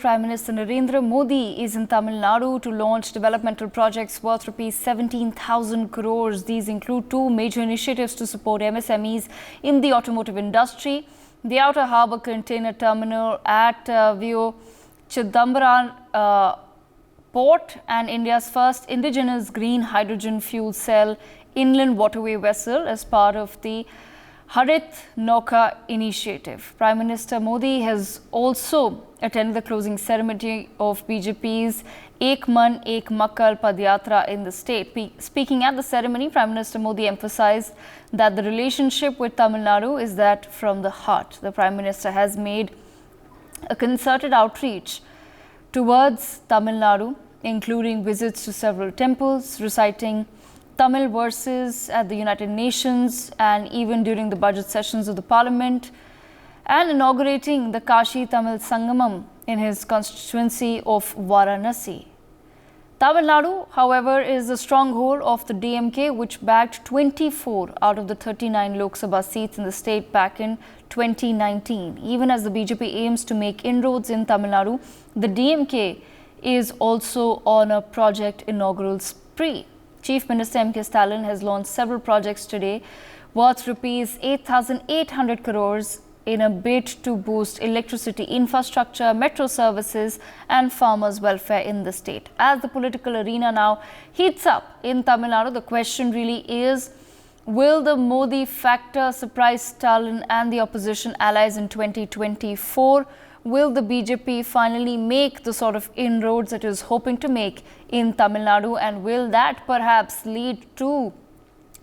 Prime Minister Narendra Modi is in Tamil Nadu to launch developmental projects worth rupees 17,000 crores. These include two major initiatives to support MSMEs in the automotive industry. The outer harbour container terminal at Vio Chidambaram port and India's first indigenous green hydrogen fuel cell inland waterway vessel as part of the Harit Nauka initiative. Prime Minister Modi has also attended the closing ceremony of BJP's Ek Man Ek Makkal Padyatra in the state. Speaking at the ceremony, Prime Minister Modi emphasized that the relationship with Tamil Nadu is that from the heart. The Prime Minister has made a concerted outreach towards Tamil Nadu, including visits to several temples, reciting Tamil verses at the United Nations and even during the budget sessions of the Parliament, and inaugurating the Kashi Tamil Sangamam in his constituency of Varanasi. Tamil Nadu, however, is the stronghold of the DMK, which bagged 24 out of the 39 Lok Sabha seats in the state back in 2019. Even as the BJP aims to make inroads in Tamil Nadu, the DMK is also on a project inaugural spree. Chief Minister M.K Stalin has launched several projects today worth rupees 8,800 crores in a bid to boost electricity infrastructure, metro services and farmers' welfare in the state. As the political arena now heats up in Tamil Nadu, the question really is, will the Modi factor surprise Stalin and the opposition allies in 2024? Will the BJP finally make the sort of inroads it is hoping to make in Tamil Nadu, and will that perhaps lead to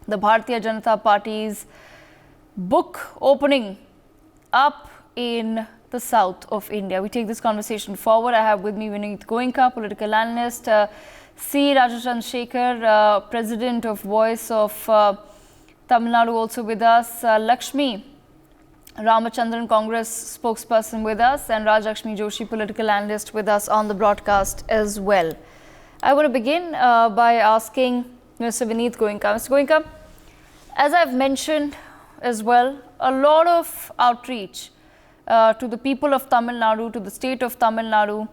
the Bharatiya Janata Party's book opening up in the south of India? We take this conversation forward. I have with me Vineet Goenka, political analyst, C. Rajachandra, president of Voice of Tamil Nadu, also with us, Lakshmi Ramachandran, Congress spokesperson with us, and Rajlakshmi Joshi, political analyst with us on the broadcast as well. I want to begin by asking Mr. Vineet Goenka. Mr. Goenka, as I've mentioned as well, a lot of outreach to the people of Tamil Nadu, to the state of Tamil Nadu.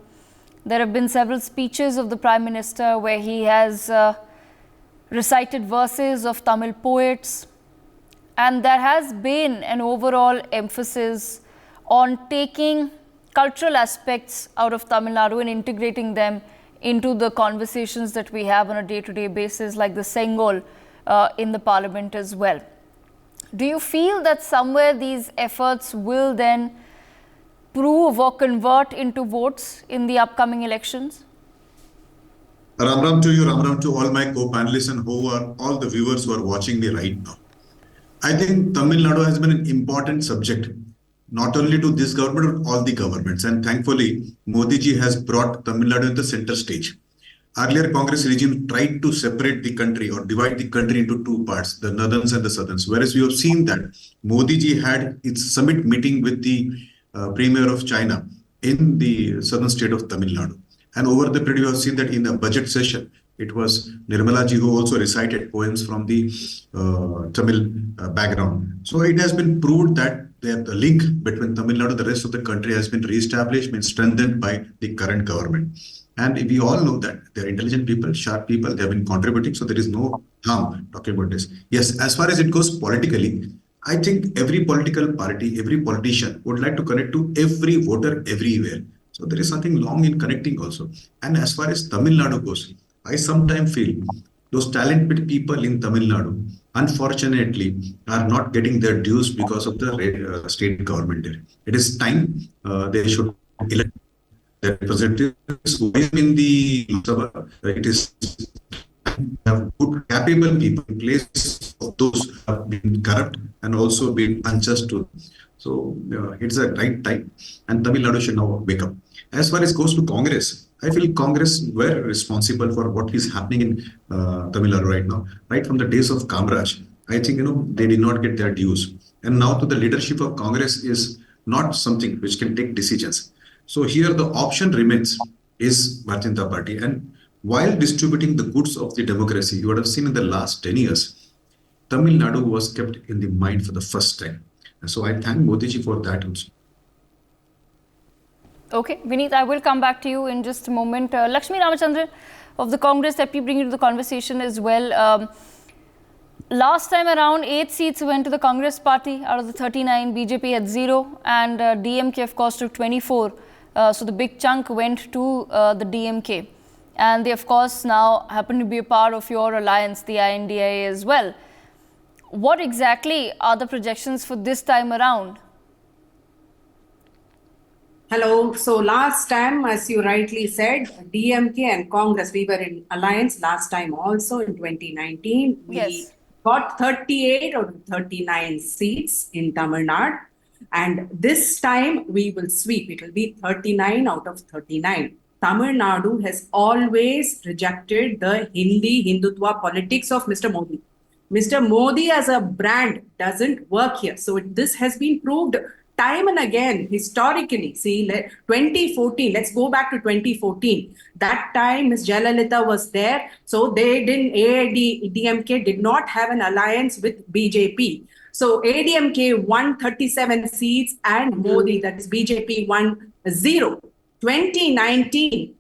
There have been several speeches of the Prime Minister where he has recited verses of Tamil poets. And there has been an overall emphasis on taking cultural aspects out of Tamil Nadu and integrating them into the conversations that we have on a day-to-day basis, like the Sengol in the Parliament as well. Do you feel that somewhere these efforts will then prove or convert into votes in the upcoming elections? Ram Ram to you, Ram Ram to all my co-panelists and all the viewers who are watching me right now. I think Tamil Nadu has been an important subject, not only to this government, but all the governments. And thankfully, Modi ji has brought Tamil Nadu in the center stage. Earlier, Congress regime tried to separate the country or divide the country into two parts, the northerns and the southerns. Whereas we have seen that Modi ji had its summit meeting with the Premier of China in the southern state of Tamil Nadu. And over the period, we have seen that in the budget session, it was Nirmala ji who also recited poems from the Tamil background. So it has been proved that the link between Tamil Nadu and the rest of the country has been re-established, been strengthened by the current government. And we all know that they are intelligent people, sharp people, they have been contributing. So there is no harm talking about this. Yes, as far as it goes politically, I think every political party, every politician would like to connect to every voter everywhere. So there is something long in connecting also. And as far as Tamil Nadu goes, I sometimes feel those talented people in Tamil Nadu, unfortunately, are not getting their dues because of the state government there. It is time they should elect their representatives who are in the it is have good, capable people in place of those who have been corrupt and also been unjust to them. So it's a right time, and Tamil Nadu should now wake up. As far as goes to Congress, I feel Congress were responsible for what is happening in Tamil Nadu right now. Right from the days of Kamraj, I think they did not get their dues, and now to the leadership of Congress is not something which can take decisions. So here the option remains is Bharatiya Janata Party, and while distributing the goods of the democracy, you would have seen in the last 10 years, Tamil Nadu was kept in the mind for the first time. And so I thank Modi ji for that also. Okay, Vineet, I will come back to you in just a moment. Lakshmi Ramachandran of the Congress, let me bring you to the conversation as well. Last time around, 8 seats went to the Congress party out of the 39. BJP had 0, and DMK, of course, took 24. So the big chunk went to the DMK. And they, of course, now happen to be a part of your alliance, the INDIA as well. What exactly are the projections for this time around? Hello. So last time, as you rightly said, DMK and Congress, we were in alliance last time also in 2019. We got 38 out of 39 seats in Tamil Nadu. And this time we will sweep. It will be 39 out of 39. Tamil Nadu has always rejected the Hindi Hindutva politics of Mr. Modi. Mr. Modi as a brand doesn't work here. So this has been proved time and again, historically. See, 2014, let's go back to 2014. That time, Ms. Jayalalitha was there. So they didn't, AIDMK did not have an alliance with BJP. So ADMK won 37 seats and Modi, that is BJP, won 0. 2019,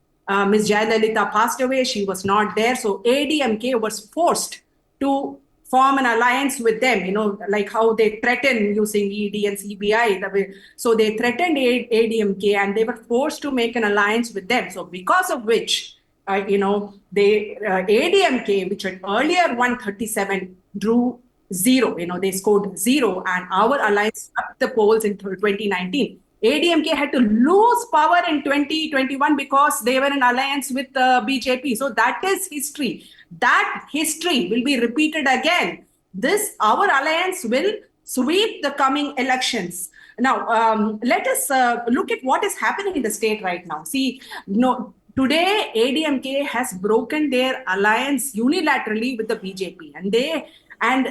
Ms. Jayalalitha passed away. She was not there. So ADMK was forced to form an alliance with them, like how they threaten using ED and CBI. So they threatened ADMK and they were forced to make an alliance with them. So because of which, ADMK, which had earlier won 37, drew 0. They scored 0, and our alliance swept the polls in 2019. ADMK had to lose power in 2021 because they were in alliance with BJP. So that is history. That history will be repeated again. Our alliance will sweep the coming elections. Now, let us look at what is happening in the state right now. See, today ADMK has broken their alliance unilaterally with the BJP, and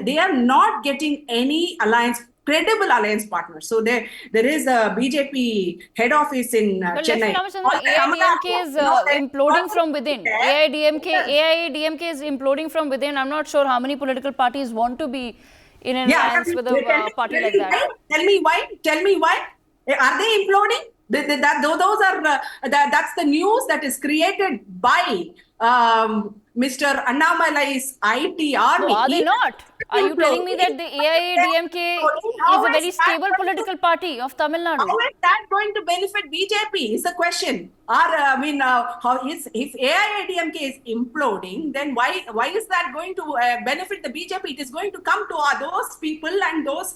they are not getting any credible alliance partners. So there is a BJP head office in Chennai. AIDMK is imploding from within. AIDMK is imploding from within. I'm not sure how many political parties want to be in an alliance with a party like that. Tell me why. Are they imploding? That's the news that is created by Mr. Annamalai's IT army. No, are they not? Are you telling me that the AIADMK is a very stable political party of Tamil Nadu? How is that going to benefit BJP is the question. If AIADMK is imploding, then why is that going to benefit the BJP? It is going to come to those people, and those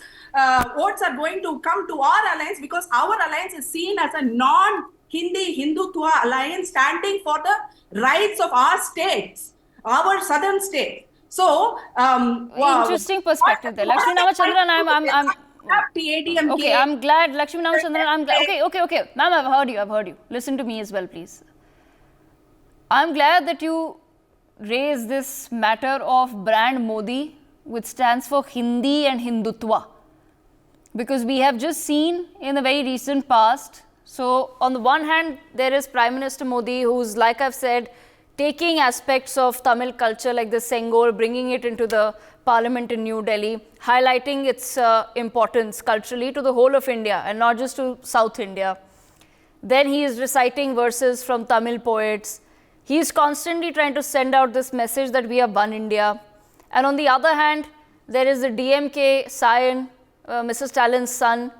votes are going to come to our alliance, because our alliance is seen as a non-Hindi Hindutva alliance standing for the rights of our states, our southern states. So, interesting perspective there. Lakshmi Ramachandran, okay, I'm glad. Lakshmi Ramachandran, I'm glad. Okay. Ma'am, I've heard you. Listen to me as well, please. I'm glad that you raise this matter of brand Modi, which stands for Hindi and Hindutva. Because we have just seen in the very recent past, so on the one hand, there is Prime Minister Modi, who's, like I've said, taking aspects of Tamil culture like the Sengol, bringing it into the parliament in New Delhi, highlighting its importance culturally to the whole of India and not just to South India. Then he is reciting verses from Tamil poets. He is constantly trying to send out this message that we have one India. And on the other hand, there is the DMK scion, Mr. Stalin's son,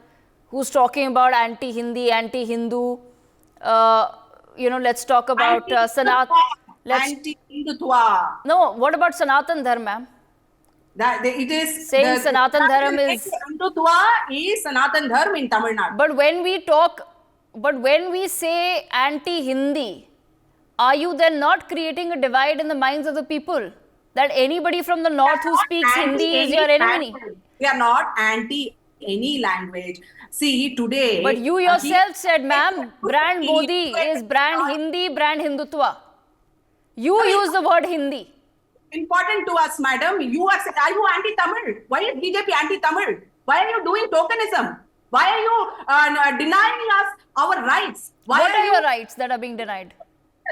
who's talking about anti-Hindi, anti-Hindu. Let's talk about Sanat. Anti-Hindutva. No, what about Sanatan Dharma? It is saying Sanatan Dharma is Hindutva is Sanatan Dharma in Tamil Nadu. But when we say anti-Hindi, are you then not creating a divide in the minds of the people? That anybody from the north who speaks Hindi is your enemy? We are not anti any language. See, today... But you yourself said, ma'am, brand Modi is brand Hindi, brand Hindutva. You use the word Hindi. Important to us, madam. Are you anti-Tamil? Why is BJP anti-Tamil? Why are you doing tokenism? Why are you denying us our rights? What are your rights that are being denied?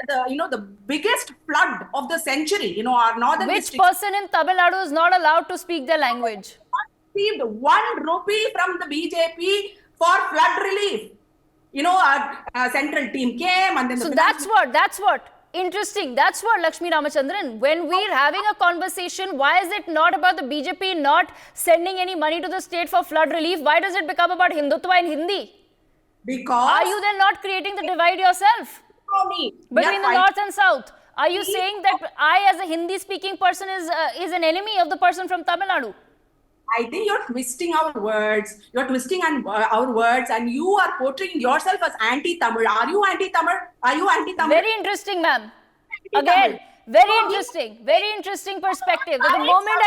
The biggest flood of the century, our northern Which person in Tamil Nadu is not allowed to speak their language? Received 1 rupee from the BJP for flood relief. central team came and then so that's what. Interesting. That's what, Lakshmi Ramachandran. When we're having a conversation, why is it not about the BJP not sending any money to the state for flood relief? Why does it become about Hindutva and Hindi? Because are you then not creating the divide yourself between the north and south? Are you saying that I, as a Hindi-speaking person, is an enemy of the person from Tamil Nadu? I think you're twisting our words. You're twisting our words, and you are portraying yourself as anti-Tamil. Are you anti-Tamil? Are you anti-Tamil? Very interesting, ma'am. Again, very interesting perspective. The moment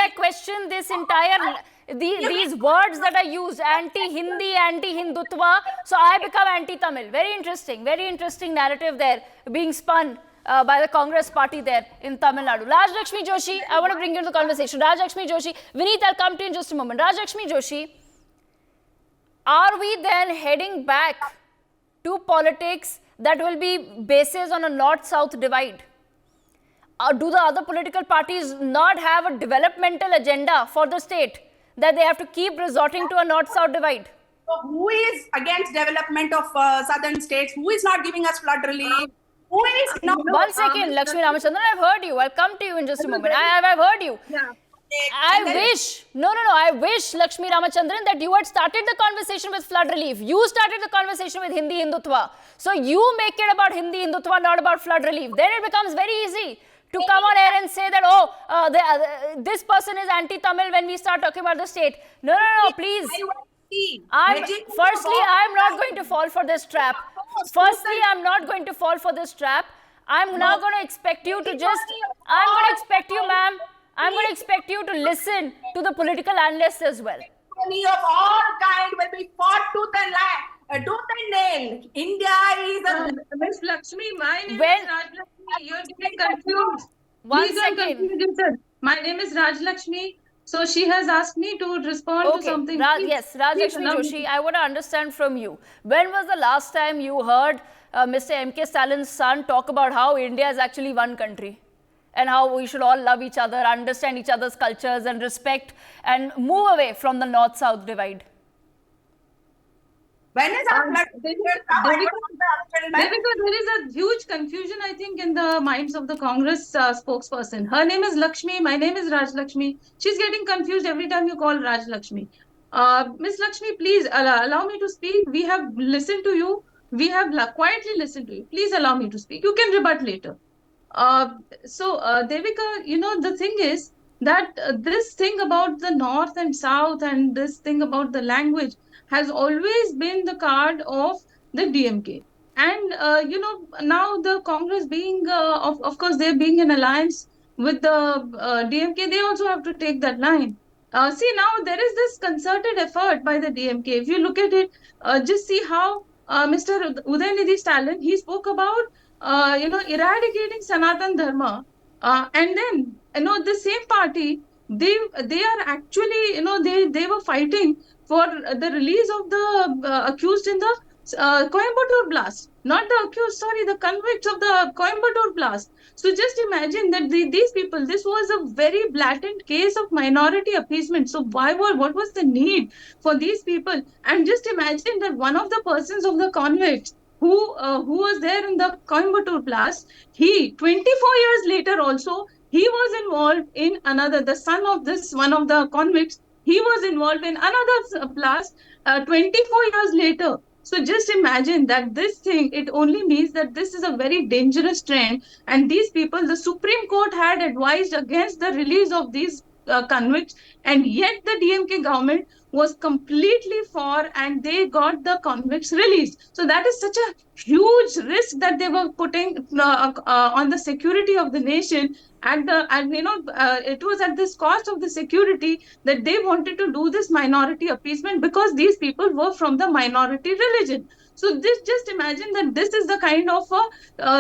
I question this entire these words that are used, anti-Hindi, anti-Hindutva, so I become anti-Tamil. Very interesting narrative there being spun by the Congress party there in Tamil Nadu. Raj Lakshmi Joshi, I want to bring you to the conversation. Raj Lakshmi Joshi, Vineet, I'll come to you in just a moment. Raj Lakshmi Joshi, are we then heading back to politics that will be basis on a north-south divide? Do the other political parties not have a developmental agenda for the state that they have to keep resorting to a north-south divide? So who is against development of southern states? Who is not giving us flood relief? Who is not? One second, Lakshmi Ramachandran, I've heard you. I'll come to you in just a moment. I've heard you. Yeah. I wish, Lakshmi Ramachandran, that you had started the conversation with flood relief. You started the conversation with Hindi Hindutva. So you make it about Hindi Hindutva, not about flood relief. Then it becomes very easy to come on air and say that, this person is anti-Tamil when we start talking about the state. No, please. Firstly, I'm not going to fall for this trap. I'm now going to expect you to ma'am, I'm going to expect you to listen to the political analysts as well. Money of all kind will be fought tooth and nail. India is a... Miss Lakshmi, my name is Raj Lakshmi. You're getting confused. One second. My name is Raj Lakshmi. So she has asked me to respond to something. Yes, Raj Lakshmi Joshi, I want to understand from you. When was the last time you heard Mr. M.K. Stalin's son talk about how India is actually one country and how we should all love each other, understand each other's cultures and respect and move away from the north-south divide? When is our flood? There is a huge confusion, I think, in the minds of the Congress spokesperson. Her name is Lakshmi. My name is Raj Lakshmi. She's getting confused every time you call Raj Lakshmi. Miss Lakshmi, please allow me to speak. We have listened to you. We have quietly listened to you. Please allow me to speak. You can rebut later. Devika, the thing is that this thing about the north and south and this thing about the language has always been the card of the DMK. And, now the Congress being, of course, they're being in alliance with the DMK, they also have to take that line. See, now there is this concerted effort by the DMK. If you look at it, just see how Mr. Udayanidhi Stalin, he spoke about, eradicating Sanatan Dharma. And then, the same party, they are actually, they were fighting for the release of the accused in the Coimbatore blast. Not the accused, sorry, the convicts of the Coimbatore blast. So just imagine that these people, this was a very blatant case of minority appeasement. So what was the need for these people? And just imagine that one of the persons of the convicts who was there in the Coimbatore blast, he, 24 years later also, he was involved in another, the son of this, one of the convicts, he was involved in another blast 24 years later. So just imagine that this thing, it only means that this is a very dangerous trend. And these people, the Supreme Court had advised against the release of these convicts. And yet the DMK government was completely for, and they got the convicts released. So that is such a huge risk that they were putting on the security of the nation. It was at this cost of the security that they wanted to do this minority appeasement because these people were from the minority religion. So just imagine that this is the kind of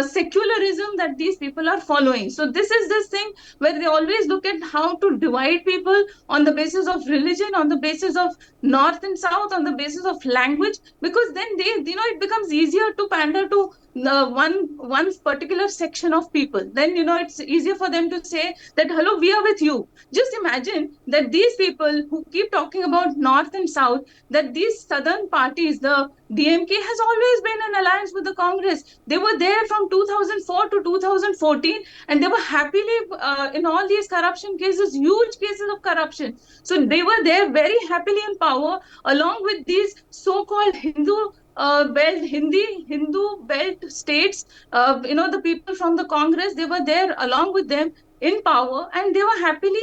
secularism that these people are following. So this is this thing where they always look at how to divide people on the basis of religion, on the basis of north and south, on the basis of language, because then it becomes easier to pander to one particular section of people, then it's easier for them to say that, hello, we are with you. Just imagine that these people who keep talking about north and south, that these southern parties, the DMK has always been in alliance with the Congress. They were there from 2004 to 2014, and they were happily in all these corruption cases, huge cases of corruption. So they were there very happily in power, along with these so-called Hindu belt states. The people from the Congress, they were there along with them in power, and they were happily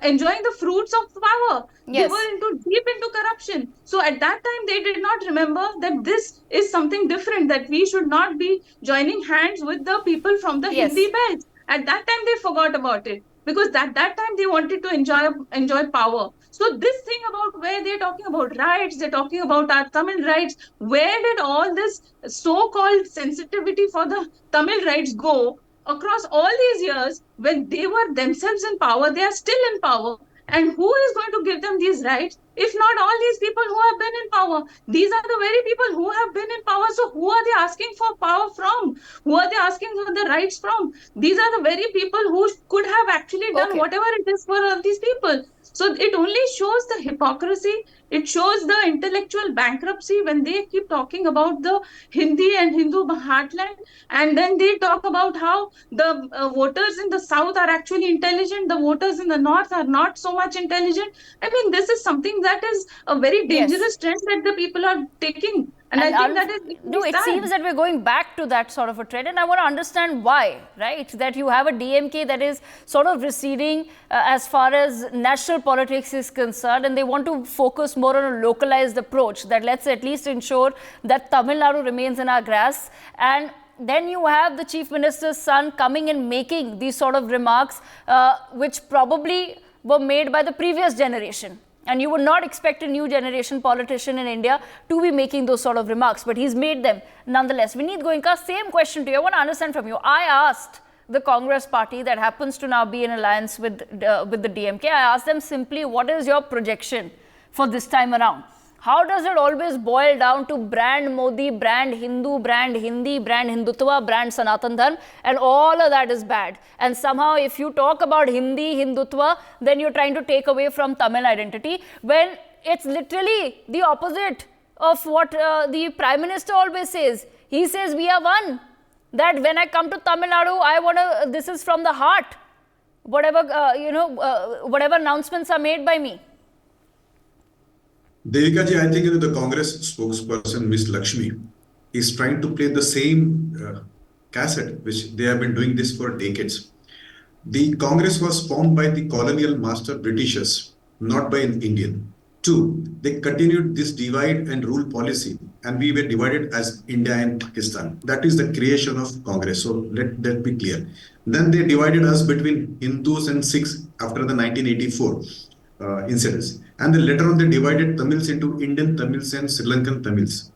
enjoying the fruits of power. They Yes. were deep into corruption. So at that time, they did not remember that this is something different, that we should not be joining hands with the people from the Yes. Hindi belt. At that time, they forgot about it, because at that time they wanted to enjoy power. So this thing about where they're talking about rights, they're talking about our Tamil rights, where did all this so-called sensitivity for the Tamil rights go across all these years when they were themselves in power? They are still in power. And who is going to give them these rights if not all these people who have been in power? These are the very people who have been in power. So who are they asking for power from? Who are they asking for the rights from? These are the very people who could have actually done whatever it is for all these people. So it only shows the hypocrisy. It shows the intellectual bankruptcy when they keep talking about the Hindi and Hindu heartland, and then they talk about how the voters in the south are actually intelligent, the voters in the north are not so much intelligent. I mean, this is something that is a very dangerous trend that the people are taking. And I think that is no, it seems that we're going back to that sort of a trend, and I want to understand why, right? That you have a DMK that is sort of receding as far as national politics is concerned, and they want to focus more on a localized approach, that let's at least ensure that Tamil Nadu remains in our grasp. And then you have the Chief Minister's son coming and making these sort of remarks, which probably were made by the previous generation. And you would not expect a new generation politician in India to be making those sort of remarks, but he's made them nonetheless. Vineet Goenka, same question to you. I want to understand from you. I asked the Congress party that happens to now be in alliance with the DMK, I asked them simply, what is your projection for this time around? How does it always boil down to brand Modi, brand Hindu, brand Hindi, brand Hindutva, brand Sanatan Dharma, and all of that is bad? And somehow if you talk about Hindi, Hindutva, then you're trying to take away from Tamil identity, when it's literally the opposite of what the Prime Minister always says. He says we are one. That when I come to Tamil Nadu, this is from the heart. Whatever, whatever announcements are made by me. Devika ji, I think the Congress spokesperson, Ms. Lakshmi, is trying to play the same cassette, which they have been doing this for decades. The Congress was formed by the colonial master Britishers, not by an Indian. Two, they continued this divide and rule policy, and we were divided as India and Pakistan. That is the creation of Congress. So let that be clear. Then they divided us between Hindus and Sikhs after the 1984 incidents. And then later on, they divided Tamils into Indian Tamils and Sri Lankan Tamils.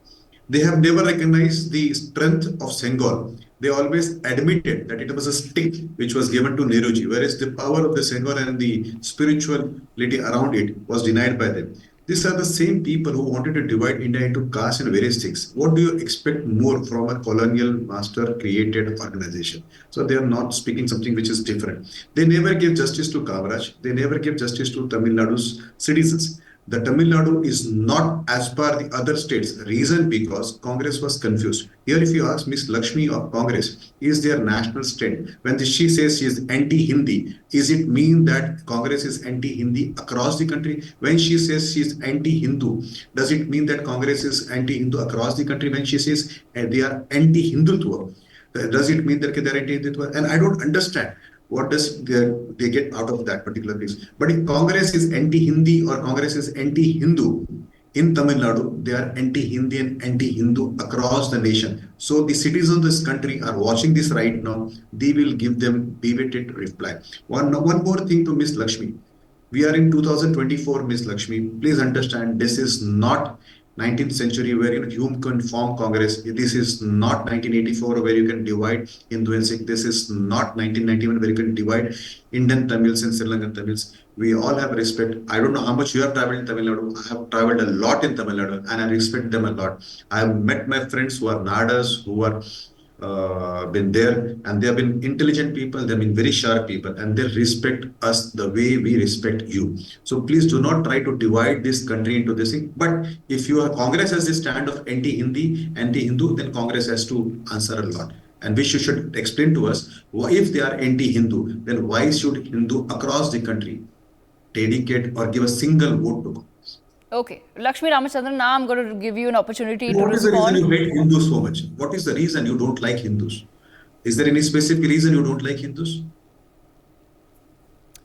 They have never recognized the strength of Senghor. They always admitted that it was a stick which was given to Nehruji, whereas the power of the Senghor and the spirituality around it was denied by them. These are the same people who wanted to divide India into castes and various sticks. What do you expect more from a colonial master created organization? So they are not speaking something which is different. They never gave justice to Kavaraj. They never gave justice to Tamil Nadu's citizens. The Tamil Nadu is not as per the other states. Reason because Congress was confused. Here, if you ask Ms. Lakshmi of Congress, is their national strength? When she says she is anti-Hindi, is it mean that Congress is anti-Hindi across the country? When she says she is anti-Hindu, does it mean that Congress is anti-Hindu across the country? When she says they are anti-Hindutva, does it mean that they are anti-Hindutva? And I don't understand. What does they get out of that particular piece? But if Congress is anti-Hindi or Congress is anti-Hindu in Tamil Nadu, they are anti-Hindi and anti-Hindu across the nation. So the citizens of this country are watching this right now. They will give them bigoted reply. One more thing to Ms. Lakshmi. We are in 2024, Ms. Lakshmi. Please understand, this is not 19th century where you can form Congress. This is not 1984 where you can divide Hindu and Sikh. This is not 1991 where you can divide Indian Tamils and Sri Lankan Tamils. We all have respect. I don't know how much you have traveled in Tamil Nadu. I have traveled a lot in Tamil Nadu and I respect them a lot. I have met my friends who are Nadas, who are been there, and they have been intelligent people, they have been very sharp people, and they respect us the way we respect you. So please do not try to divide this country into this thing. But if Congress has this stand of anti-Hindu, then Congress has to answer a lot. And which you should explain to us, if they are anti-Hindu, then why should Hindu across the country dedicate or give a single vote to Congress? Okay, Lakshmi Ramachandran, now I'm going to give you an opportunity to What is the respond. reason you hate Hindus so much? What is the reason you don't like Hindus? Is there any specific reason you don't like Hindus?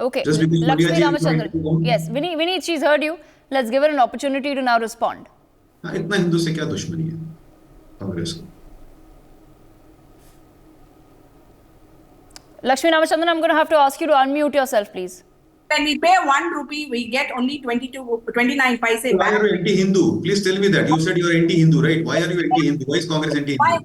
Okay, Just because Lakshmi Modiaji is trying to Ramachandran. come? Yes, Vineet, she's heard you. Let's give her an opportunity to now respond. हाँ, इतना हिंदू से क्या दुश्मनी है कांग्रेस को? Lakshmi Ramachandran, I'm going to have to ask you to unmute yourself, please. When we pay 1 rupee, we get only 29 paise Why back. are you anti-Hindu? Please tell me that. You said you are anti-Hindu, right? Why are you anti-Hindu? Why is Congress anti-Hindu? Why?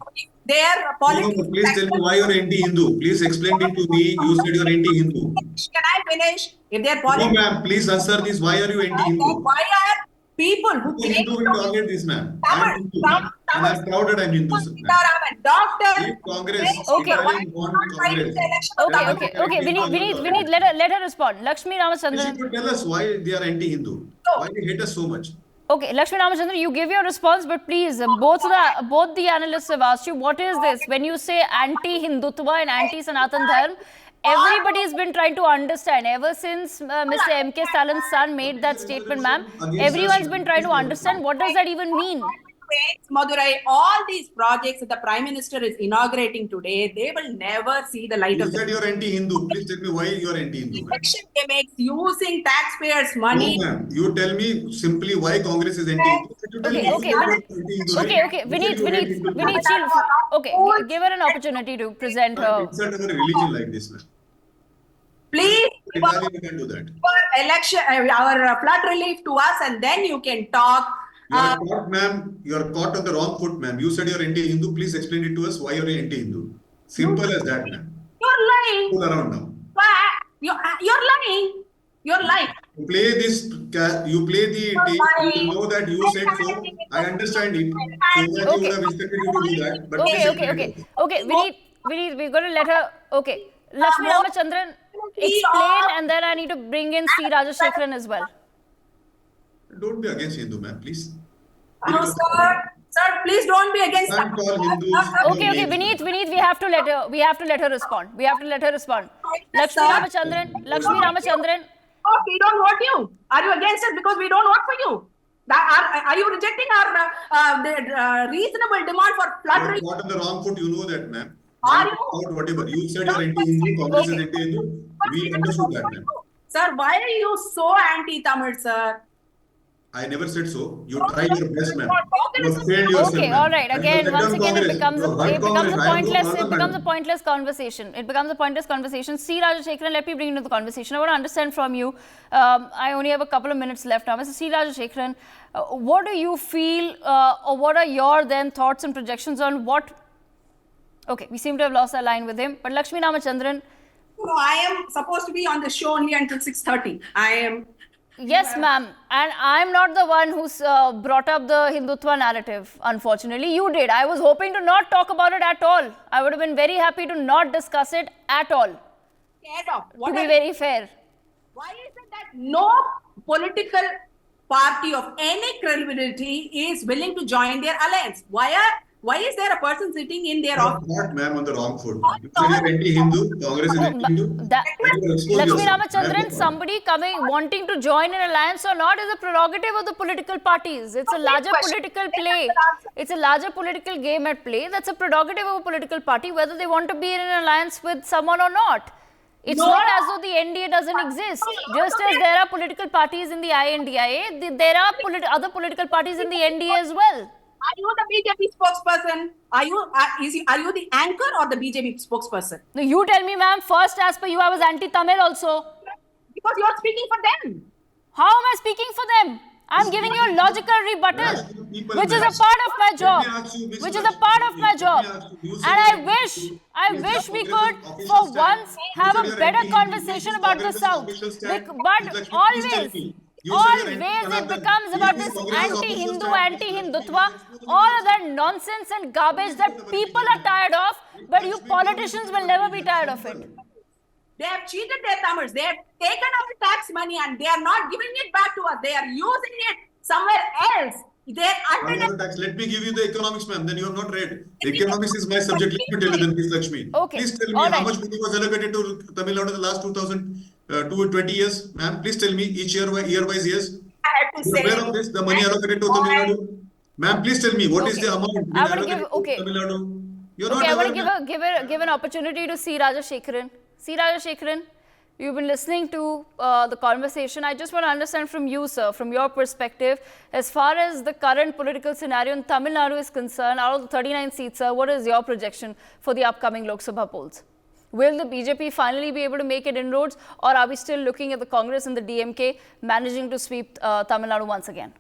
Their politics. No, please tell me why you are anti-Hindu. Please explain it to me. You said you are anti-Hindu. Can I finish? If their No, politics. ma'am. Please answer this. Why are you anti-Hindu? Why are people who Because Hindu will target this, ma'am. I am Hindu, ma'am. And I am proud that I am Hindu, sir, ma'am. Doctor. If Congress, Okay. Stalin want Congress. Okay. Vineet, let her respond. Lakshmi She Ramachandran. should tell us why they are anti-Hindu. Why they hate us so much. Okay, Lakshmi Ramachandran, you give your response, but please, both the analysts have asked you, what is this? When you say anti-Hindutva and anti-Sanatan Dharma, everybody's been trying to understand. Ever since Mr. M.K. Stalin's son made that statement, ma'am, everyone's been trying to understand what does that even mean? Madurai, all these projects that the Prime Minister is inaugurating today, they will never see the light You of said day. you are anti-Hindu. Please tell me why you are anti-Hindu, ma'am. Election they make using taxpayers' money. No, ma'am. You tell me simply why Congress is anti-Hindu. You tell me you Okay. are anti-Hindu, right? Okay. Vineet, give her an opportunity to present her. Insult our religion like this, ma'am. Please give Italian, you can do that. our election, our flood relief to us, and then you can talk. You are caught, ma'am. You are caught on the wrong foot, ma'am. You said you are anti-Hindu. Please explain it to us why you are anti-Hindu. Simple as that, ma'am. You're lying. Pull around now. Why? You're lying. You're lying. You play this. You play the tape. You know that you said so. I understand it. So that you would have expected you to do that. But please explain it to us. Okay, Vineet, we're going to let her. Okay, Lakshmi Ramachandran, explain, and then I need to bring in C. Rajashekharan as well. Don't be against Hindu, ma'am, please. No, sir. Sir, please don't be against. Can't call Hindus. Okay, Vineet, we have to let her respond. Lakshmi Ramachandran. Oh, we don't vote you. Are you against it because we don't vote for you? Are you rejecting our reasonable demand for flood You are relief? caught on the wrong foot. You know that, ma'am. Are you? Whatever. You said you are anti-Hindu. Congress is anti-Hindu. We understood that, ma'am. Sir, why are you so anti-Tamil, sir? I never said so. You try your best, ma'am. You have failed yourself, Okay, ma'am. all right. And Again, you once have again, done it becomes Congress. You have hurt Congress. I am no a pointless conversation. It becomes a pointless conversation. C. Rajashekharan, let me bring you into the conversation. I want to understand from you. I only have a couple of minutes left now. Mr. C. Rajashekharan, what do you feel, or what are your then thoughts and projections on what? Okay, we seem to have lost our line with him. But Lakshmi Ramachandran. No, I am supposed to be on the show only until 6:30. I am. Yes, ma'am. And I'm not the one who's brought up the Hindutva narrative, unfortunately. You did. I was hoping to not talk about it at all. I would have been very happy to not discuss it at all. Scared of. To be very fair. Why is it that no political party of any credibility is willing to join their alliance? Why is there a person sitting in their office? Not, ma'am, on the wrong foot. You said you are anti-Hindu. Congress is anti-Hindu. Lakshmi Ramachandran, somebody wanting to join an alliance or not is a prerogative of the political parties. It's a larger political play. It's a larger political game at play. That's a prerogative of a political party, whether they want to be in an alliance with someone or not. It's not as though the NDA doesn't exist. Just as there are political parties in the INDIA, there are other political parties in the NDA as well. Are you the BJP spokesperson? Are you the anchor or the BJP spokesperson? No, you tell me, ma'am. First, as per you, I was anti-Tamil also. Because you are speaking for them. How am I speaking for them? I'm giving you a logical rebuttal, which is a part of my job. And I wish we could, for once, have a better conversation about the South. But always, You said you're Always it anti-Sanatan. becomes about Is this Congress's official anti-Hindu, stand? anti-Hindutva, all of that nonsense and garbage that people are tired of, but you politicians will never be tired of it. They have cheated their Tamils. They have taken our tax money and they are not giving it back to us. They are using it somewhere else. Let me give you the economics, ma'am. Then you have not read. Economics is my subject. Let me tell you then, Ms. Lakshmi. Okay. Please tell me how much money was allocated to Tamil Nadu in the last 2020 years, ma'am. Please tell me each year-wise years. I have to You're say, aware of this? The money allocated to Tamil Nadu, ma'am. Please tell me what is the amount being allocated to Tamil Nadu. You're not I aware. want to give an opportunity to C. Rajashekharan. C. Rajashekharan, you've been listening to the conversation. I just want to understand from you, sir, from your perspective, as far as the current political scenario in Tamil Nadu is concerned, out of the 39 seats, sir, what is your projection for the upcoming Lok Sabha polls? Will the BJP finally be able to make it inroads, or are we still looking at the Congress and the DMK managing to sweep Tamil Nadu once again?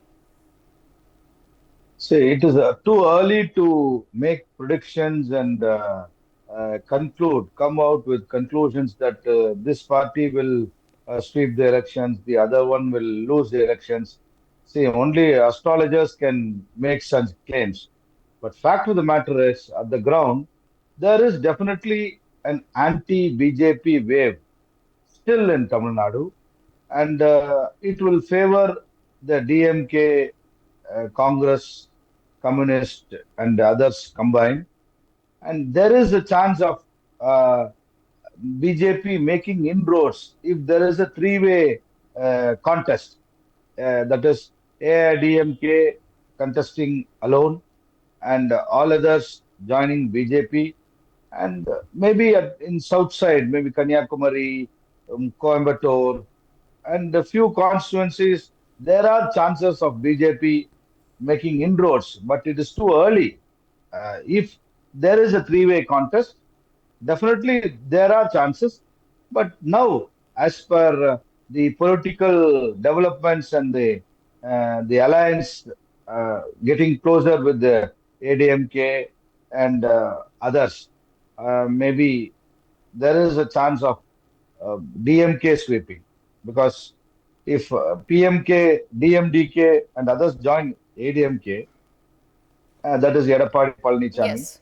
See, it is too early to make predictions and come out with conclusions that this party will sweep the elections, the other one will lose the elections. See, only astrologers can make such claims. But fact of the matter is, at the ground, there is definitely an anti-BJP wave still in Tamil Nadu, and it will favor the DMK, Congress, Communist, and others combined. And there is a chance of BJP making inroads if there is a three-way contest. That is AIDMK contesting alone and all others joining BJP. And maybe in south side, maybe Kanyakumari, Coimbatore, and a few constituencies, there are chances of BJP making inroads, but it is too early. If there is a three-way contest, definitely there are chances. But now, as per the political developments and the alliance getting closer with the ADMK and others, maybe there is a chance of DMK sweeping, because if PMK, DMDK, and others join ADMK, that is Edappadi Palanichami,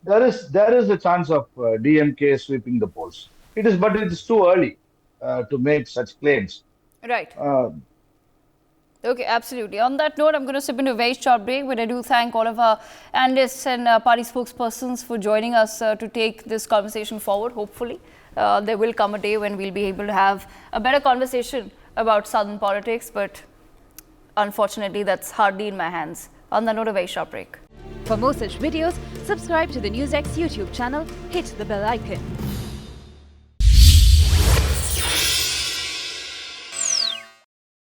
Yes. there is a chance of DMK sweeping the polls. But it is too early to make such claims. Right. Okay, absolutely. On that note, I'm going to step into a very short break, but I do thank all of our analysts and party spokespersons for joining us to take this conversation forward. Hopefully, there will come a day when we'll be able to have a better conversation about southern politics, but unfortunately, that's hardly in my hands. On that note, a very short break. For more such videos, subscribe to the NewsX YouTube channel, hit the bell icon.